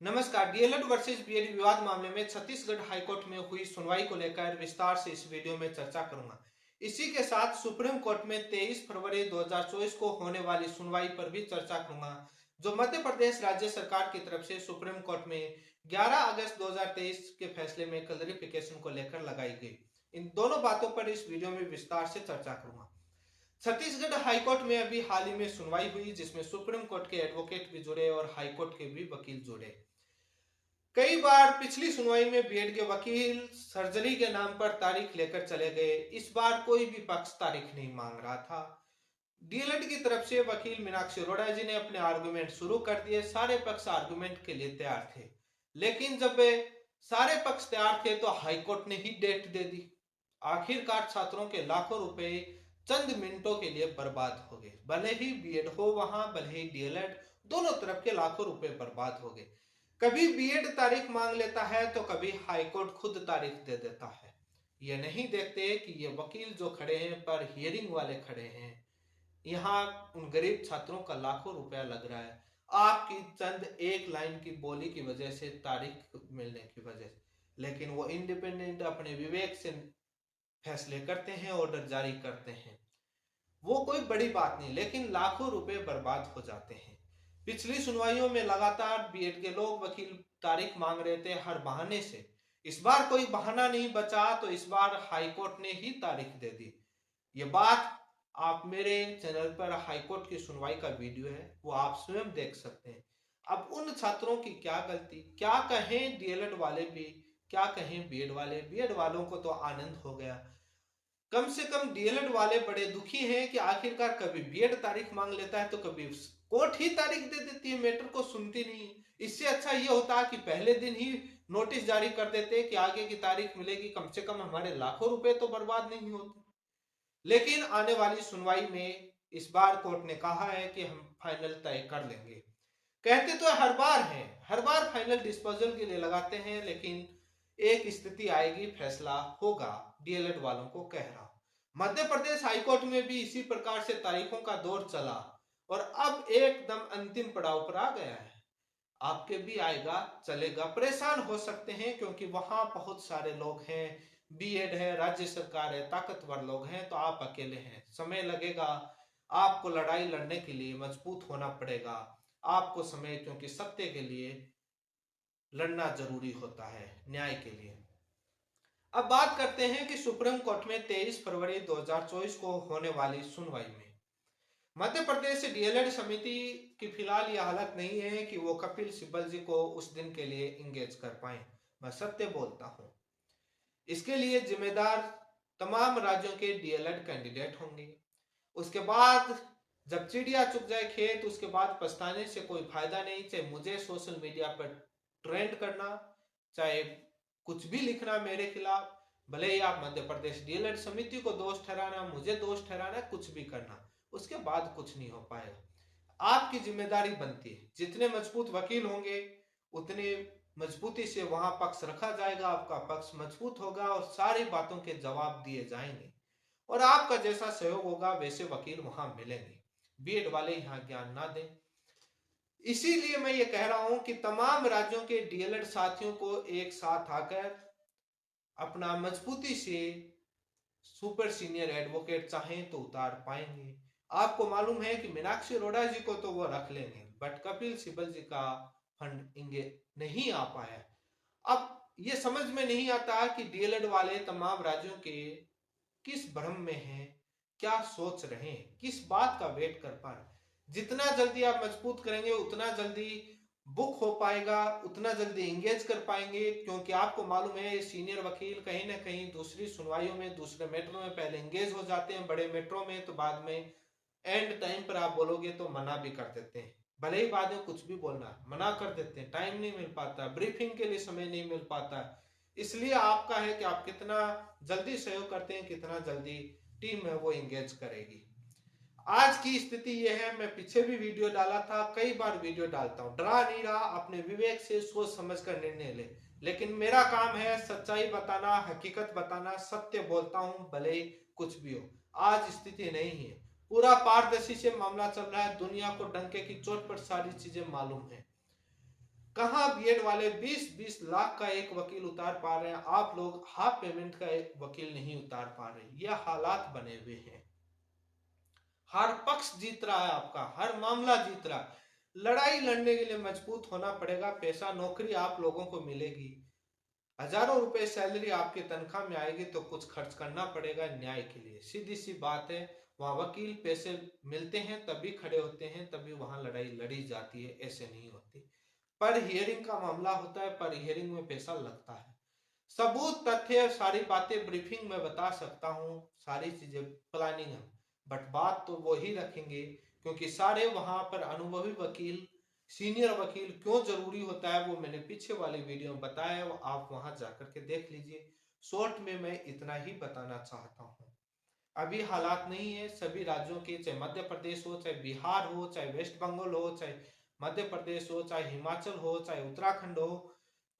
नमस्कार। DElEd versus BEd विवाद मामले में छत्तीसगढ़ हाईकोर्ट में हुई सुनवाई को लेकर विस्तार से इस वीडियो में चर्चा करूंगा। इसी के साथ सुप्रीम कोर्ट में 23 फरवरी 2024 को होने वाली सुनवाई पर भी चर्चा करूंगा, जो मध्य प्रदेश राज्य सरकार की तरफ से सुप्रीम कोर्ट में 11 अगस्त 2023 के फैसले में क्लैरिफिकेशन को लेकर लगाई गई। इन दोनों बातों पर इस वीडियो में विस्तार से चर्चा करूंगा। छत्तीसगढ़ हाईकोर्ट में अभी हाल ही में सुनवाई हुई, जिसमें सुप्रीम कोर्ट के एडवोकेट भी जुड़े और हाईकोर्ट के भी वकील जुड़े। कई बार पिछली सुनवाई में बीएड के वकील सर्जरी के नाम पर तारीख लेकर चले गए। इस बार कोई भी पक्ष तारीख नहीं मांग रहा था। डीएलएड की तरफ से वकील मीनाक्षी अरोड़ा जी ने अपने आर्गुमेंट शुरू कर दिए। सारे पक्ष आर्गुमेंट के लिए तैयार थे, लेकिन जब वे सारे पक्ष तैयार थे तो हाईकोर्ट ने ही डेट दे दी। आखिरकार छात्रों के लाखों रुपए चंद मिनटों के लिए बर्बाद हो गए। भले ही बीएड हो वहां, भले ही डीएलएड, दोनों तरफ के लाखों रुपए बर्बाद हो गए। कभी बीएड तारीख मांग लेता है तो कभी हाईकोर्ट खुद तारीख दे देता है। ये नहीं देखते कि ये वकील जो खड़े हैं पर हियरिंग वाले खड़े हैं, यहाँ उन गरीब छात्रों का लाखों रुपया लग रहा है आपकी चंद एक लाइन की बोली की वजह से, तारीख मिलने की वजह से। लेकिन वो इंडिपेंडेंट अपने विवेक से फैसले करते हैं, ऑर्डर जारी करते हैं। वो कोई बड़ी बात नहीं, लेकिन लाखों रुपए बर्बाद हो जाते हैं। पिछली सुनवाइयों में लगातार बीएड के लोग वकील तारीख मांग रहे थे हर बहाने से। इस बार कोई बहाना नहीं बचा तो इस बार हाईकोर्ट ने ही तारीख दे दी। ये बात आप मेरे चैनल पर हाईकोर्ट की सुनवाई का वीडियो है, वो आप स्वयं देख सकते हैं। अब उन छात्रों की क्या गलती, क्या कहें डीएलएड वाले भी, क्या कहें बीएड वाले। बीएड वालों को तो आनंद हो गया, कम से कम डीएलएड वाले बड़े दुखी हैं कि आखिरकार कभी बीएड तारीख मांग लेता है तो कभी कोर्ट ही तारीख दे देती है, मैटर को सुनती नहीं। इससे अच्छा ये होता कि पहले दिन ही नोटिस जारी कर देते कि आगे की तारीख मिलेगी, कम से कम हमारे लाखों रुपए तो बर्बाद नहीं होते। लेकिन आने वाली सुनवाई में इस बार कोर्ट ने कहा है कि हम फाइनल तय कर लेंगे। कहते तो हर बार है, हर बार फाइनल डिस्पोजल के लिए लगाते हैं, लेकिन एक स्थिति आएगी, फैसला होगा। डीएलएड वालों को कह रहा हूं। मध्य प्रदेश हाईकोर्ट में भी इसी प्रकार से तारीखों का दौर चला और अब एकदम अंतिम पड़ाव पर आ गया है। आपके भी आएगा, चलेगा। परेशान हो सकते हैं क्योंकि वहां बहुत सारे लोग हैं, बीएड है, राज्य सरकार है, ताकतवर लोग हैं, तो आप अकेले हैं। समय लगेगा, आपको लड़ाई लड़ने के लिए मजबूत होना पड़ेगा। आपको समय, क्योंकि सत्य के लिए लड़ना जरूरी होता है, न्याय के लिए। अब बात करते हैं कि सुप्रीम कोर्ट में 23 फरवरी 2024 को होने वाली सुनवाई में मध्य प्रदेश डीएलएड समिति की फिलहाल यह हालत नहीं है कि वो कपिल सिब्बल जी को उस दिन के लिए इंगेज कर पाए। मैं सत्य बोलता हूं। इसके लिए जिम्मेदार तमाम राज्यों के डीएलएड कैंडिडेट होंगे। उसके बाद जब चिड़िया चुग जाए खेत, उसके बाद पछताने से कोई फायदा नहीं। चाहे मुझे सोशल मीडिया पर ट्रेंड करना, चाहे कुछ भी लिखना मेरे खिलाफ, भले ही आप मध्य प्रदेश डीएलएड समिति को दोष ठहराना, मुझे दोष ठहराना, कुछ भी करना, उसके बाद कुछ नहीं हो पाएगा। आपकी जिम्मेदारी बनती है, जितने मजबूत वकील होंगे उतने मजबूती से वहां पक्ष रखा जाएगा, आपका पक्ष मजबूत होगा और सारी बातों के जवाब दिए जाएंगे और आपका जैसा सहयोग होगा वैसे वकील वहां मिलेंगे। बीएड वाले यहाँ ज्ञान ना दें। इसीलिए मैं ये कह रहा हूं कि तमाम राज्यों के डीएलएड साथियों को एक साथ आकर अपना मजबूती से सुपर सीनियर एडवोकेट चाहें तो उतार पाएंगे। आपको मालूम है कि मीनाक्षी अरोड़ा जी को तो वो रख लेंगे, बट कपिल सिब्बल जी का फंड इंगे नहीं आ पाया। अब ये समझ में नहीं आता कि डीएलएड वाले तमाम राज्यों के किस भ्रम में हैं, क्या सोच रहे हैं, किस बात का वेट कर पा रहे। जितना जल्दी आप मजबूत करेंगे उतना जल्दी बुक हो पाएगा, उतना जल्दी इंगेज कर पाएंगे। क्योंकि आपको मालूम है सीनियर वकील कहीं ना कहीं दूसरी सुनवाइयों में, दूसरे मेट्रो में पहले इंगेज हो जाते हैं, बड़े मेट्रो में, तो बाद में एंड टाइम पर आप बोलोगे तो मना भी कर देते हैं। भले ही बाद में कुछ भी बोलना, मना कर देते हैं, टाइम नहीं मिल पाता, ब्रीफिंग के लिए समय नहीं मिल पाता। इसलिए आपका है कि आप कितना जल्दी सहयोग करते हैं, कितना जल्दी टीम है वो इंगेज करेगी। आज की स्थिति यह है। मैं पीछे भी वीडियो डाला था, कई बार वीडियो डालता हूं, डरा नहीं रहा, अपने विवेक से सोच समझ कर निर्णय ले। लेकिन मेरा काम है सच्चाई बताना, हकीकत बताना, सत्य बोलता हूं भले ही कुछ भी हो। आज स्थिति नहीं है, पूरा पारदर्शी से मामला चल रहा है, दुनिया को डंके की चोट पर सारी चीजें मालूम है। कहाँ बीएड वाले 20-20 लाख का एक वकील उतार पा रहे हैं, आप लोग हाफ पेमेंट का एक वकील नहीं उतार पा रहे। यह हालात बने हुए हैं। हर पक्ष जीत रहा है, आपका हर मामला जीत रहा। लड़ाई लड़ने के लिए मजबूत होना पड़ेगा। पैसा नौकरी आप लोगों को मिलेगी, हजारों रुपए सैलरी आपकी तनख्वाह में आएगी, तो कुछ खर्च करना पड़ेगा न्याय के लिए। सीधी सी बात है। वहां वकील पैसे मिलते हैं तभी खड़े होते हैं, तभी वहां लड़ाई लड़ी जाती है, ऐसे नहीं होती। पर हियरिंग का मामला होता है, पर हियरिंग में पैसा लगता है। सबूत तथ्य सारी बातें ब्रीफिंग में बता सकता हूँ, सारी चीजें प्लानिंग है, बट बात तो वो ही रखेंगे, क्योंकि सारे वहां पर अनुभवी वकील, सीनियर वकील क्यों जरूरी होता है वो मैंने पीछे वाली वीडियो में बताया है, वो आप वहां जाकर के देख लीजिए। शॉर्ट में मैं इतना ही बताना चाहता हूँ। अभी हालात नहीं है सभी राज्यों के, चाहे मध्य प्रदेश हो, चाहे बिहार हो, चाहे वेस्ट बंगाल हो, चाहे मध्य प्रदेश हो, चाहे हिमाचल हो, चाहे उत्तराखंड हो,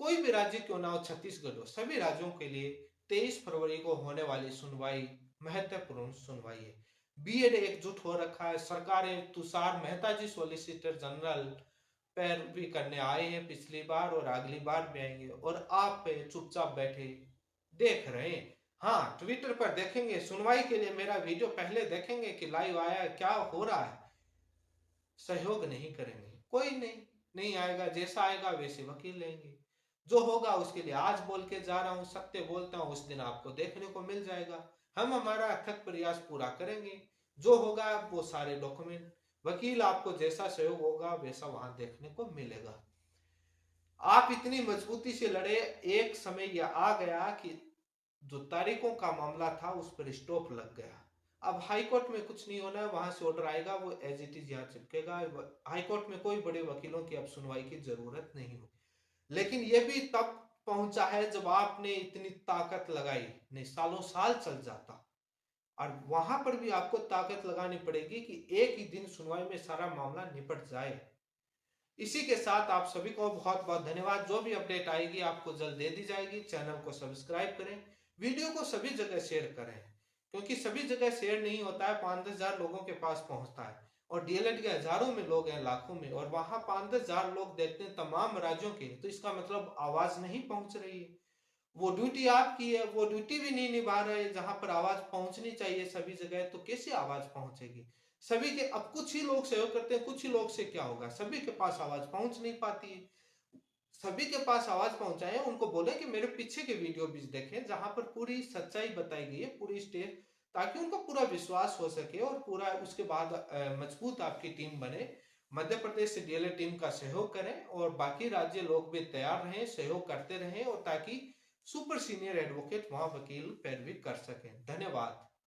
कोई भी राज्य क्यों ना हो, छत्तीसगढ़ हो, सभी राज्यों के लिए 23 फरवरी को होने वाली सुनवाई महत्वपूर्ण सुनवाई है। बीएड एकजुट हो रखा है। सरकारें तुषार मेहता जी सॉलिसिटर जनरल पैरवी करने आए हैं पिछली बार, और अगली बार भी आएंगे, और आप पे चुपचाप बैठे देख रहे हैं। हाँ, ट्विटर पर देखेंगे, सुनवाई के लिए मेरा वीडियो पहले देखेंगे कि लाइव आया है, क्या हो रहा है, सहयोग नहीं करेंगे। कोई नहीं आएगा, जैसा आएगा वैसे वकील लेंगे। जो होगा उसके लिए आज बोल के जा रहा हूं, सत्य बोलता हूं, उस दिन आपको देखने को मिल जाएगा। हम हमारा अथक प्रयास पूरा करेंगे। जो होगा वो सारे डॉक्यूमेंट, वकील आपको जैसा सहयोग होगा वैसा वहां देखने को मिलेगा। आप इतनी मजबूती से लड़े, एक समय यह आ गया कि जो तारीखों का मामला था उस पर स्टॉप लग गया। अब हाई कोर्ट में कुछ नहीं होना है, वहां से ऑर्डर आएगा, वो एज इट इज यहाँ चिपकेगा। हाई कोर्ट में कोई बड़े वकीलों की अब सुनवाई की जरूरत नहीं हो। लेकिन ये भी तब पहुंचा है जब आपने इतनी ताकत लगाई, नहीं सालों साल चल जाता। और वहां पर भी आपको ताकत लगानी पड़ेगी कि एक ही दिन सुनवाई में सारा मामला निपट जाए। इसी के साथ आप सभी को बहुत बहुत धन्यवाद। जो भी अपडेट आएगी आपको जल्द दे दी जाएगी। चैनल को सब्सक्राइब करें, वीडियो को सभी जगह शेयर करें, क्योंकि सभी जगह शेयर नहीं होता है, 5-10 हजार लोगों के पास पहुंचता है, और डीएलएड के हजारों में लोग हैं, लाखों में, और वहां 5-10 हजार लोग देखते हैं तमाम राज्यों के, तो इसका मतलब आवाज नहीं पहुंच रही है। वो ड्यूटी आपकी है, वो ड्यूटी भी नहीं निभा रहे। जहां पर आवाज पहुंचनी चाहिए सभी जगह, तो कैसे आवाज पहुंचेगी? सभी के, अब कुछ ही लोग सहयोग करते हैं, कुछ ही लोग से क्या होगा? सभी के पास आवाज पहुंच नहीं पाती है। सभी के पास आवाज पहुंचाए, उनको बोले कि मेरे पीछे के वीडियो भी देखें, जहां पर पूरी सच्चाई बताई गई है, पूरी स्टेज, ताकि उनको पूरा विश्वास हो सके, और पूरा उसके बाद मजबूत आपकी टीम बने। मध्य प्रदेश से डीएलएड टीम का सहयोग करें, और बाकी राज्य लोग भी तैयार रहें, सहयोग करते रहें, और ताकि सुपर सीनियर एडवोकेट वहां वकील पैरवी कर सकें। धन्यवाद।